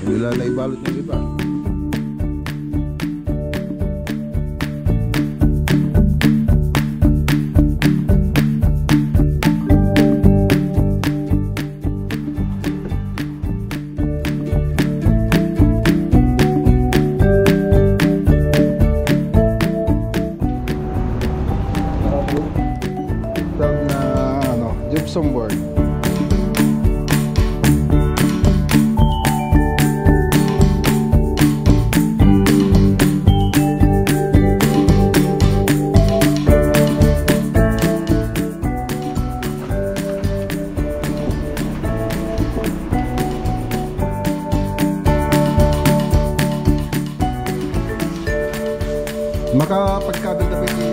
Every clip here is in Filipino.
Hindi lang na ibalot ng iba. Gypsum board. Makapagkabel na pwede.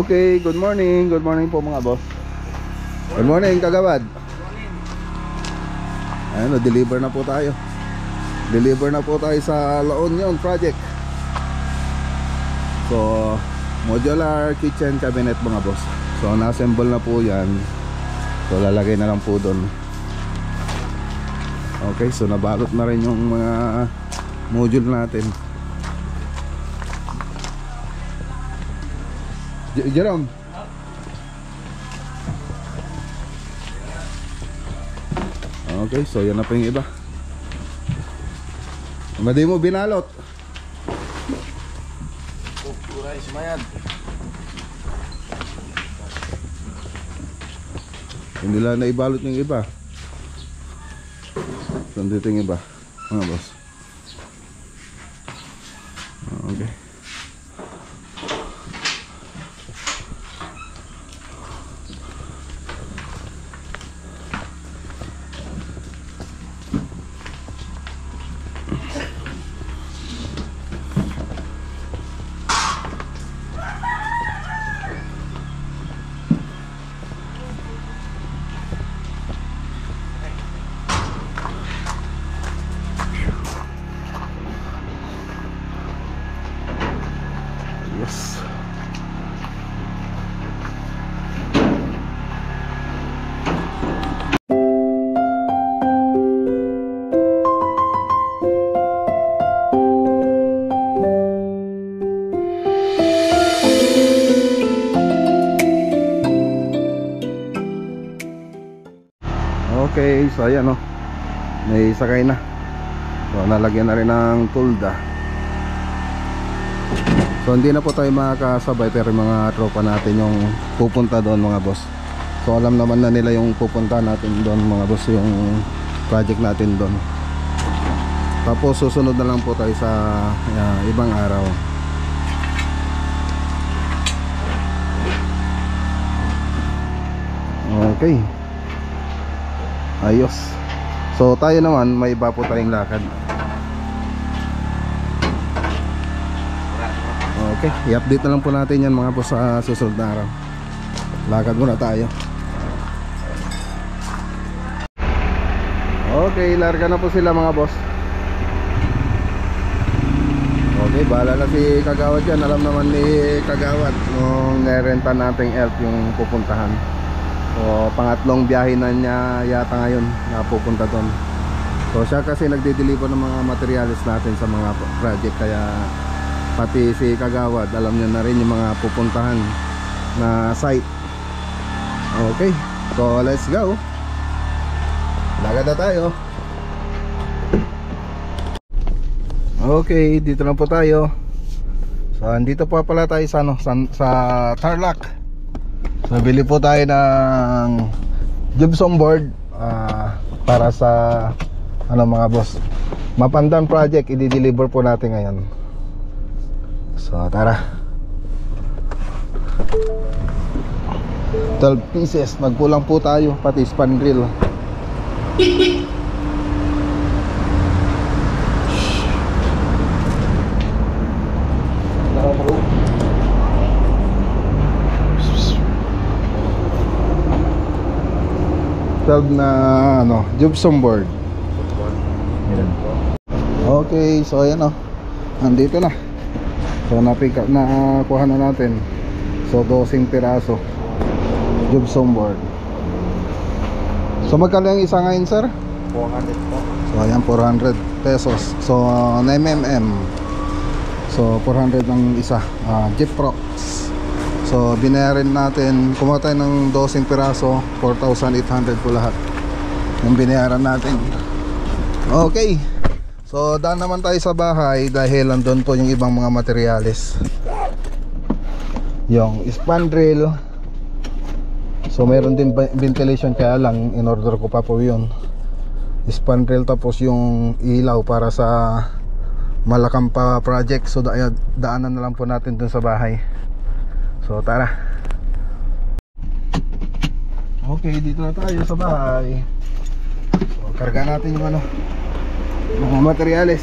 Okay, good morning po mga boss. Good morning kagawad. Ayun, deliver na po tayo. Deliver na po tayo sa La Union project. So, modular kitchen cabinet mga boss. So, na-assemble na po yan. So, lalagay na lang po doon. Okay, so nabalot na rin yung mga module natin. Jerome. Okay, so yan na po yung iba. Madi mo binalot. Kuray, sumayad. Hindi lang na ibalot yung iba. Saan dito yung iba mga boss? Okay. Yes. Okay, so ayan o, may sakay na. So nalagyan na rin ng tulda. So hindi na po tayo makakasabay, pero mga tropa natin yung pupunta doon mga boss. So alam naman na nila yung pupunta natin doon mga boss, yung project natin doon. Tapos susunod na lang po tayo sa ibang araw. Okay, ayos. So tayo naman, may iba po tayong lakad. Okay, i-update na lang po natin yan mga boss sa susunod na araw. Lakad muna tayo. Okay, larga na po sila mga boss. Okay, bahala na si Kagawad yan. Alam naman ni Kagawad nung nerenta nating elf yung pupuntahan. So pangatlong biyahe na niya yata ngayon na pupunta doon. So siya kasi nagde-deliver ng mga materials natin sa mga project, kaya pati si Kagawad alam niya na rin yung mga pupuntahan na site. Okay, so let's go. Lagad na tayo. Okay, dito na po tayo. So, andito po pala tayo sa, sa Tarlac. So, bili po tayo ng gypsum board para sa mga boss, Mapandan project. I-deliver po natin ngayon. So, tara. 12 pieces. Nagkulang po tayo, pati span grill. Na gypsum board. Okay, so ayan andito na. So na-pick up, nakuha na natin. So 12 piraso gypsum board. So magkano yung isa ngayon, sir? 400 po. So ayan, 400 pesos. So 9mm. So 400 ang isa. Gyprox. So binayarin natin, kumuha tayo ng 12 piraso, 4,800 po lahat yung binayaran natin. Okay, so daan naman tayo sa bahay dahil andun po yung ibang mga materyales. Yung span drill. So meron din ventilation, kaya lang in order ko pa po yun. Span drill, tapos yung ilaw para sa Malakampa project. So daanan na lang po natin dun sa bahay. So tara. Okay, dito na tayo sa bahay. So karga natin yung mga materyales.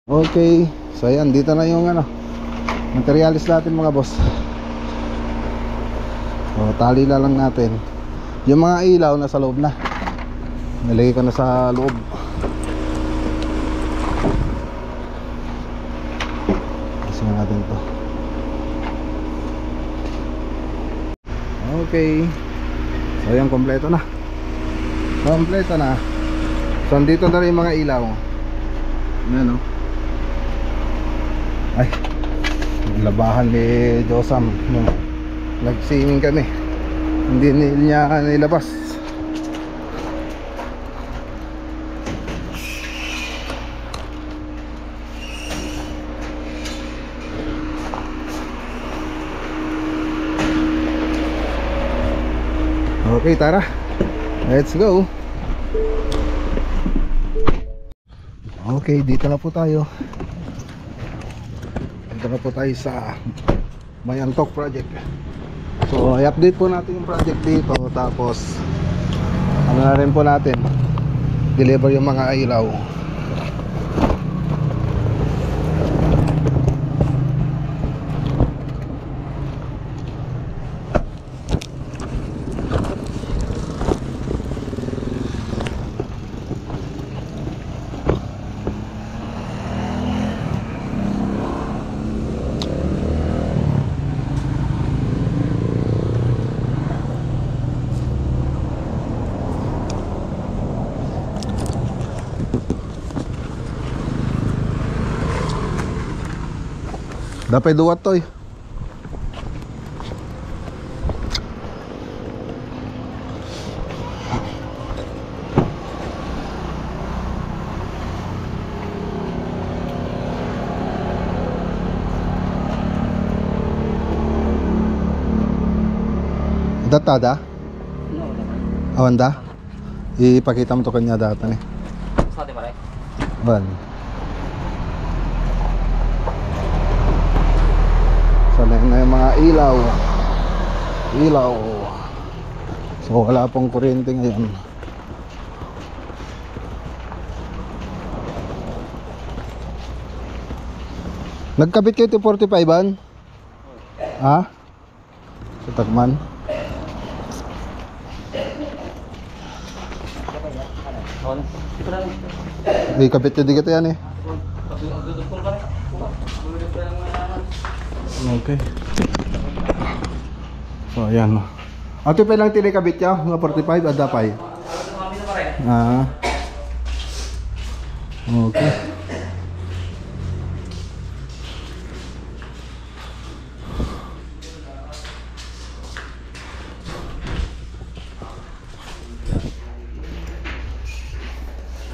Okay, so ayan, dito na yung materialis natin, mga boss. So tali na lang natin. Yung mga ilaw nasa loob na. Nilagay ko na sa loob. Kasi natin to. Okay. So ayan, kompleto na. Kompleto na. So andito na rin yung mga ilaw. Ayan, ay, labahan ni Josam nung nag-swimming kami, hindi niya nilabas. Okay, tara, let's go. Okay, dito na po tayo. Dito na po tayo sa Mayantok project. So i-update po natin yung project dito. Tapos na rin po natin deliver yung mga ilaw. Dapat duwat to eh. Datada? Awanda? Ipakita mo to kanya data ni. Saan ba rin? Well. Sana na yung mga ilaw. Ilaw. So wala pong kuryente ngayon. Nagkabit kayo 245an? Ha? Sa Tagman? Di kabit yun, di kita yan eh. Okay. So ayan. Ato pa lang tinikabit niya, mga 45 adapay. Ah. Okay.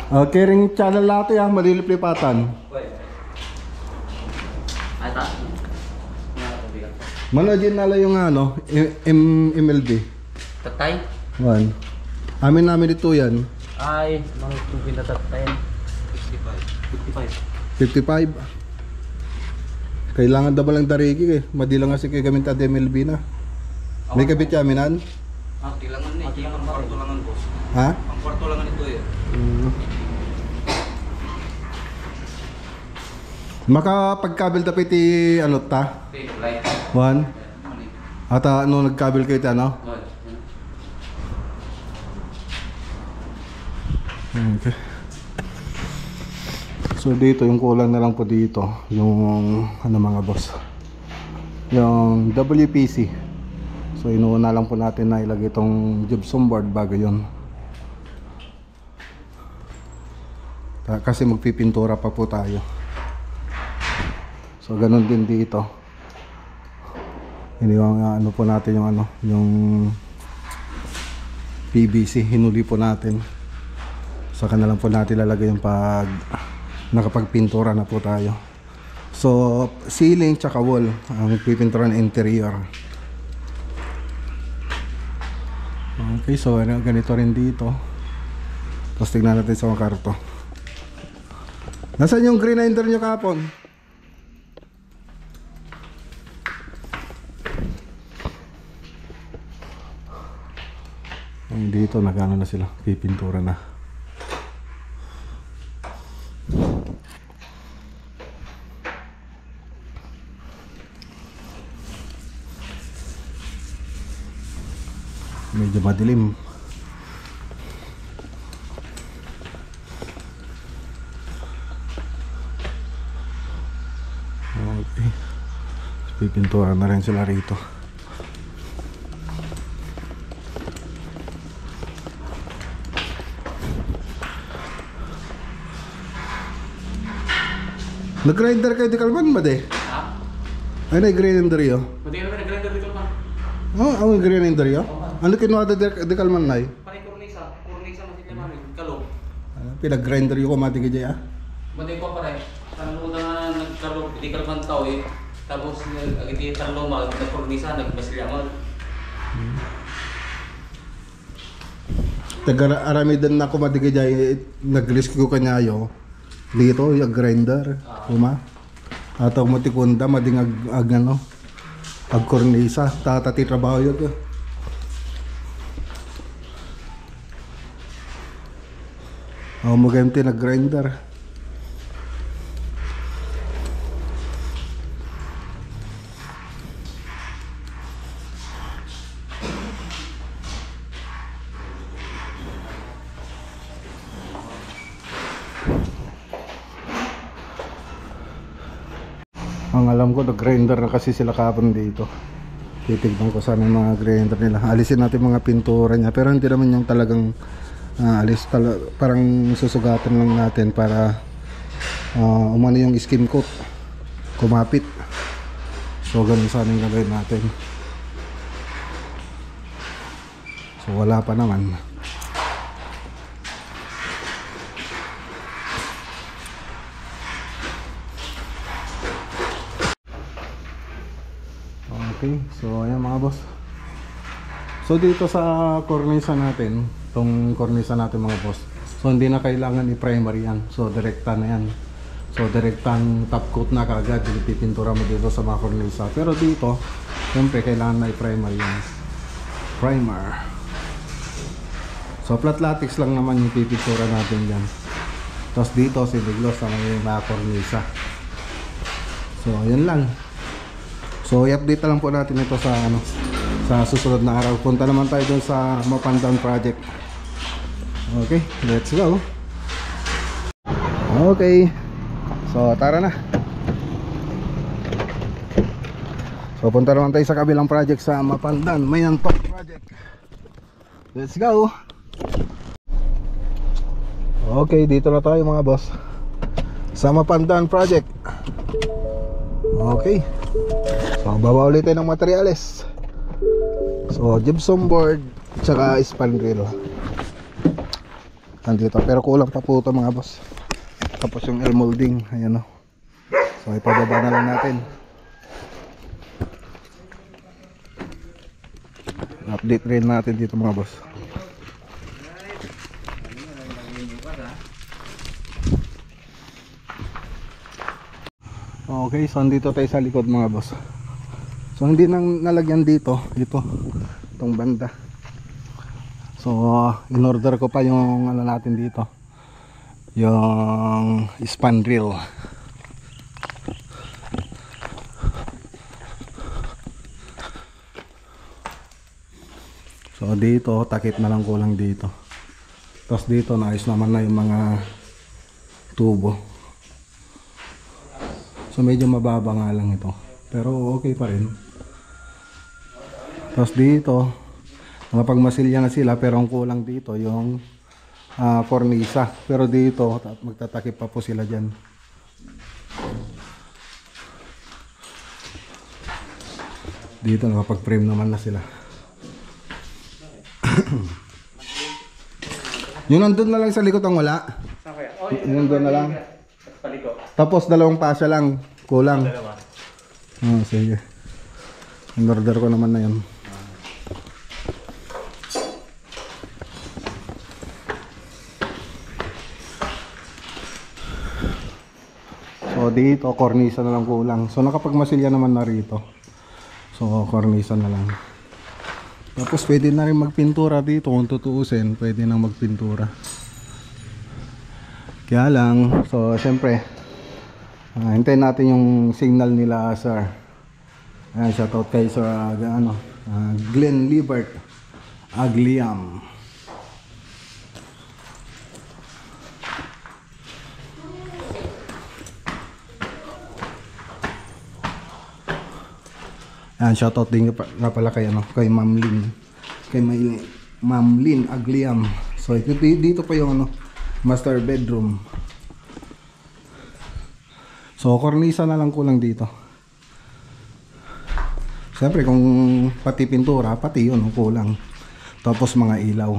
Carrying channel natin ah, maliliplipatan. Ay, ta. Bigat. Manojin nala yung ano, MLB. Tatay? 1. Namin ito yan. Ay, mga tubig na tatay. 55. 55. Kailangan daw lang darigi eh. Madilang kasi kay gamit at MLB na. May kabit yaminan? Kailangan ni, ang kwarto langan boss. Ha? Ang kwarto langan ito eh. Makapagkabel tapit ano ta? Light. 1. At ano nagkabel kayo ano? Okay. So dito yung kulang na lang po dito yung ano mga boss. Yung WPC. So inuuna lang po natin na ilagay itong gypsum board bago yun. Kasi magpipintura pa po tayo. So ganun din dito. Iniwang ano po natin yung ano, yung PVC hinuli po natin. Saka na lang po natin lalagay yung pag nakapagpintura na po tayo. So ceiling tsaka wall ang magpipintura ng interior. Okay, so ganito rin dito. Tapos tignan natin sa makarto. Nasaan yung grinder nyo kapon? Dito nagano na sila, pipintura na. Medyo madilim. Okay. Pipintura na rin sila rito. Nag-grinder kayo di kalman ba de? Ha? Ay nag-grinder yun? Pwede ka nag-grinder dito man. Ang grinder yun? Ano kinuha di kalman na yun? Panay cornisa masila namin. Kalog. Pinag-grinder yung kumati ka dyan ah? Pwede ko pare. Tanong na nagkalog. Hindi ka naman tao eh. Tapos agiti tanong nag-cornisa, nagmasilyaman. Taga-aramidan na kumati ka dyan, nag-risk ko kanyayo. Dito yung grinder, kuma. Ataw mo tikunda mading ag ano, ag cornisa, tatati trabaho yun. Magamit na grinder. Ang alam ko, nag-grinder na kasi sila kapon dito. Titignan ko sana yung mga grinder nila. Alisin natin mga pintura niya. Pero hindi naman yung talagang alis. Parang susugatan lang natin para umano yung skim coat. Kumapit. So, ganun sana yung gagawin natin. So, wala pa naman. Okay, so ayan mga boss. So dito sa cornisa natin, tong cornisa natin mga boss. So hindi na kailangan i-primary yan. So direkta na yan. So direktang top coat na kaagad, pipintura mo dito sa mga cornisa. Pero dito, siyempre kailangan na i-primary yan. Primer. So flat latex lang naman yung pipintura natin dyan. Tapos dito siniglos sa mga cornisa. So yan lang. So i-update lang po natin ito sa ano, sa susunod na araw. Punta naman tayo dun sa Mapandan project. Okay, let's go. Okay. So tara na. So punta naman tayo sa kabilang project sa Mapandan, Mayantok project. Let's go. Okay, dito na tayo mga boss sa Mapandan project. Okay. So, bawa ulit tayo ng materyales. So, gypsum board tsaka span grill. Andito. Pero kulang pa po ito mga boss. Tapos yung L molding. Ayan o. So ipababa na lang natin. Update rin natin dito mga boss. Okay, so andito tayo sa likod mga boss. So hindi nang nalagyan dito, ito, itong banda. So in order ko pa yung ano natin dito, yung span drill. So dito, takip na lang kulang dito. Tapos dito naayos naman na yung mga tubo. So medyo mababa nga lang ito, pero okay pa rin. Tapos dito nakapagmasilya na sila, pero ang kulang dito yung kornisa. Pero dito magtatakip pa po sila dyan. Dito nakapag-frame naman na sila. Yun nandun na lang sa likod ang wala. Yun nandun na lang. Tapos dalawang pasa lang kulang. Sige. In order ko naman na yun. So dito kornisa na lang kulang. So nakapagmasilya naman na rito. So kornisa na lang. Tapos pwede na rin magpintura dito kung tutuusin. Pwede na magpintura. Kaya lang, so syempre hintayin natin yung signal nila sir. Shoutout kay sir Glenn Libert Agliam. Shoutout din nga pala kay kay Ma'am Lynn. Kay Ma'am Lynn Agliam. So dito pa yung master bedroom. So kornisa na lang kulang dito. Siyempre kung pati pintura, pati yun kulang. Tapos mga ilaw.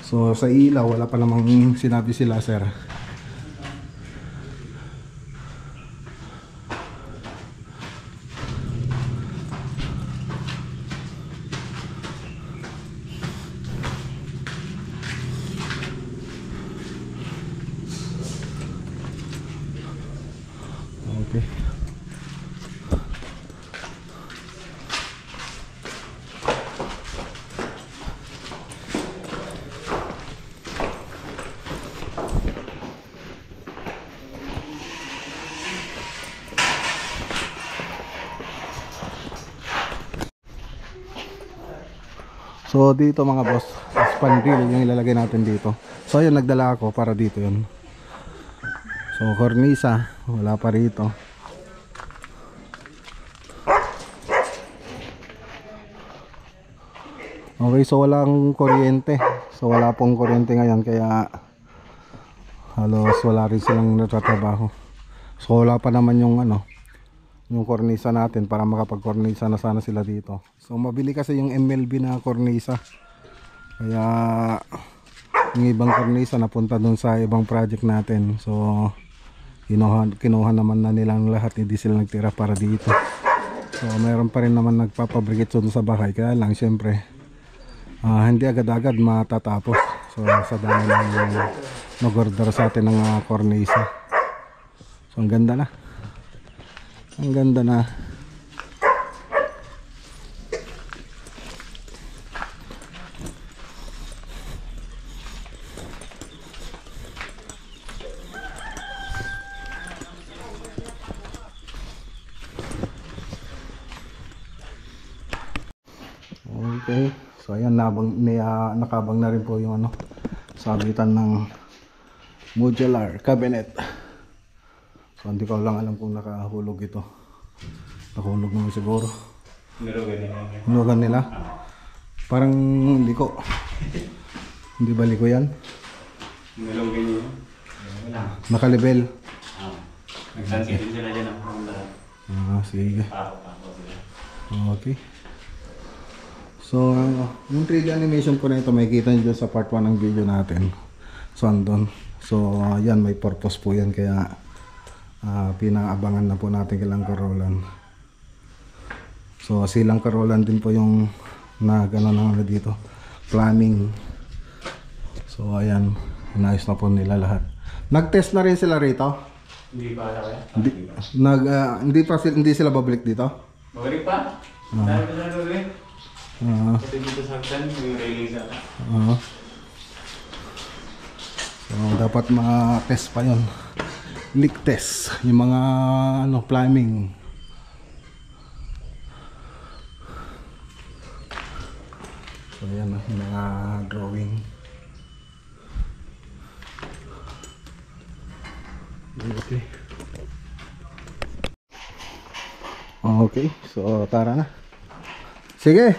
So sa ilaw wala pa namang sinabi sila sir. Okay. So dito mga boss, span drill yung ilalagay natin dito. So yun, nagdala ako para dito yun. So kornisa, wala pa rito. Okay, so walang kuryente. So wala pong kuryente ngayon, kaya halos wala rin silang natatrabaho. So wala pa naman yung yung kornisa natin para makapag-kornisa na sana sila dito. So mabili kasi yung MLB na kornisa. Kaya yung ibang kornisa napunta dun sa ibang project natin. So kinuha naman na nilang lahat, hindi sila nagtira para dito. So mayroon pa rin naman nagpapabrigate dun sa bahay. Kaya lang syempre hindi agad-agad matatapos. So sa dami ng nag-order sa atin ng kornisa. So ang ganda na. Ang ganda na. Okay. So ayan, nakabang na rin po yung sabitan ng modular cabinet. So hindi ko lang alam kung nakahulog ito. Nakahulog naman siguro. Hinugan nila. Parang hindi ko. Hindi balik ko yan. Nakalibel. Nagsansin sila dyan ang lahat. Sige. Okay. So yung 3D animation ko na ito, makikita nyo dyan sa part 1 ng video natin. Sondon. So yan, may purpose po yan, kaya pinangabangan na po natin kilang Karolan. So silang Karolan din po yung nagano na dito, planning. So ayan, inayos na po nila lahat. Nag-test na rin sila rito? Hindi pa kaya? Hindi sila babalik dito? Babalik pa? Dahil pa sila babalik? Kasi dito sa Hagdan, yung release ata. So dapat ma-test pa yun. Leak test, yung mga plumbing. So ayan yung mga drawing. Okay, so tara na. Sige.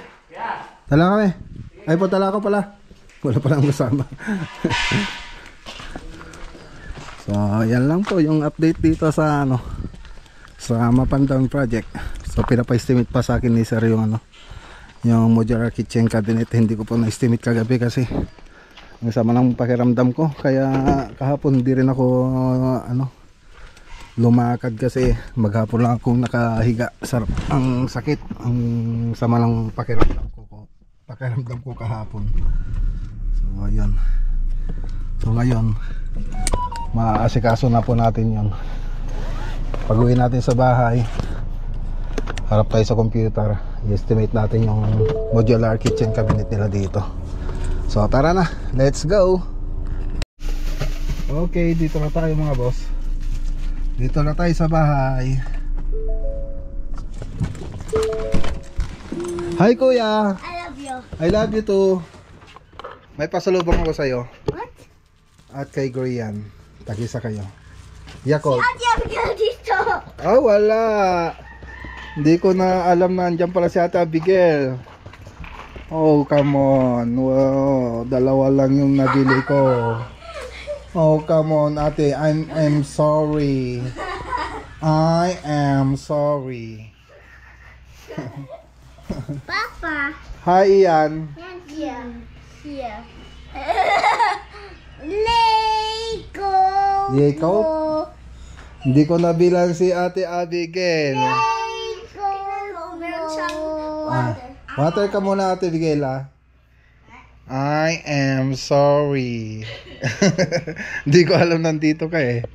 Tala kami. Ay po, tala ko pala. Wala palang kasama. So yan lang po yung update dito sa sa Mapandaw project. So pinapa-estimate pa sa akin ni sir yung yung modular kitchen cabinet. Hindi ko po na-estimate kagabi kasi ang sama ng pakiramdam ko, kaya kahapon hindi rin ako lumakad kasi maghapon lang akong nakahiga. Sarap ang sakit, ang sama ng pakiramdam ko kahapon. So ayun. So ngayon maaasikaso na po natin yun. Pag-uwi natin sa bahay, harap tayo sa computer, i-estimate natin yung modular kitchen cabinet nila dito. So tara na, let's go. Okay, dito na tayo mga boss. Dito na tayo sa bahay. Hi kuya. I love you. I love you too. May pasalubong ako sa'yo. What? At kay Grian. Tag-isa kayo. Yakult. Ate Abigail dito. Oh, wala. Hindi ko na alam na andyan pala si Ate Abigail. Oh, come on. Wow, dalawa lang yung nabili ko. Oh, come on, ate. I'm sorry. I am sorry. Papa. Hi, Ian. Here. Here. Lego. Lego? Hindi ko nabilang si Ate Abigail. Lego. Meron siyang water. Water ka muna, Ate Abigail, ah. I am sorry. Hindi ko alam nandito ka eh.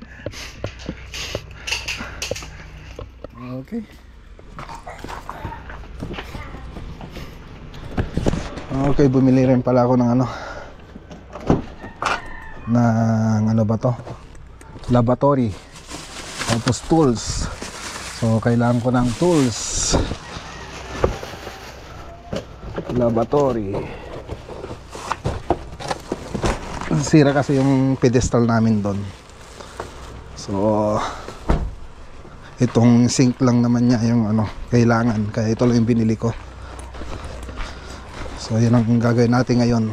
Okay. Okay, bumili rin pala ako ng ng ba to? Laboratory. Tapos tools. So kailangan ko ng tools. Laboratory. Sira kasi yung pedestal namin doon. So itong sink lang naman niya yung kailangan, kaya ito lang yung binili ko. So yun ang gagawin natin ngayon.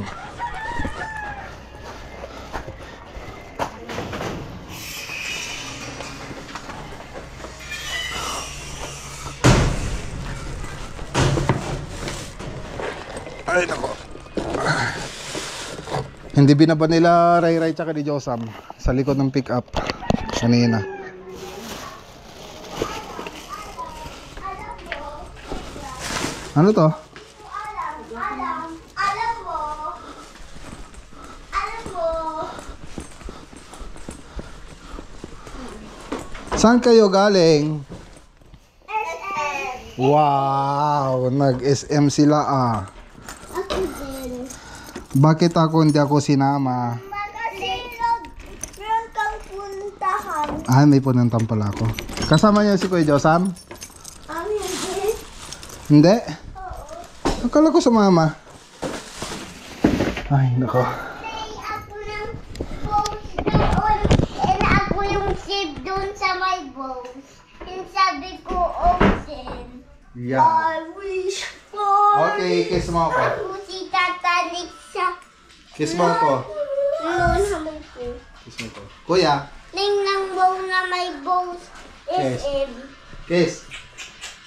Ay nako. Hindi binaba nila Ray Ray tsaka ni Josam sa likod ng pick up kanina. Ano to? Alam mo. Saan kayo galing? SM. Wow, nag-SM sila ah. Ako din. Bakit hindi ako sinama? Kasi meron kang puntahan. Ah, may pununtang pala ako. Kasama niyo si Kuya Josam? Hindi. Hindi? Akala ko sa mama. Ay, nako. Ako ng bows doon. And ako yung save doon sa my bows. Yung sabi ko, ocean. Yeah. I wish for Okay, kiss mo ako. ako si Tatanik sa Kiss mo ako. noon hamon ko. Kiss mo ako. Kuya, Ning ng bow na may bows. Yes. SM. kiss.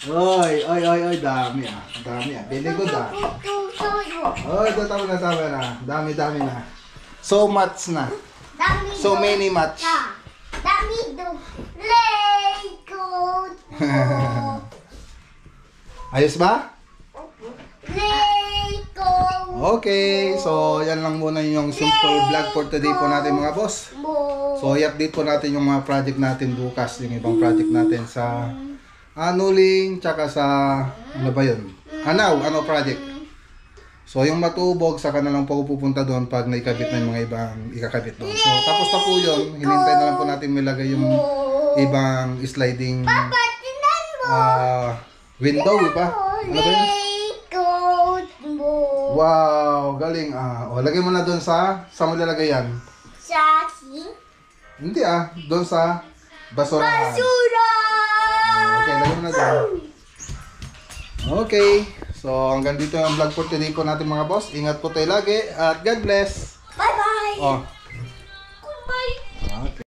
Oy, oy, oy, oy, dami ah. Dami ah. Very good ah. Tutuyo. Oy, tama na. Dami na. So much na. So many much. Dami do. Lego. Ayos ba? Lego. Okay, so yan lang muna yung simple vlog for today po natin mga boss. So i-update po natin yung mga project natin bukas, yung ibang project natin sa Anuling, tsaka sa ano ba yun? Ano project. So yung matubog, saka na lang po ako pupunta doon pag naikabit na yung mga ibang ikakabit doon. So tapos na po yun, hinintay na lang po natin milagay yung ibang sliding Papa, tinan mo. window, iba? Ano ba yun? Lego mo. Wow, galing. O, lagay mo na doon sa mo lalagay yan? Sasi. Hindi doon sa basurahan. Basura. Okay, lagay mo na doon. Okay, so hanggang dito yung vlog for today po natin mga boss. Ingat po tayo lagi at God bless. Bye-bye. Oh. Goodbye. Okay.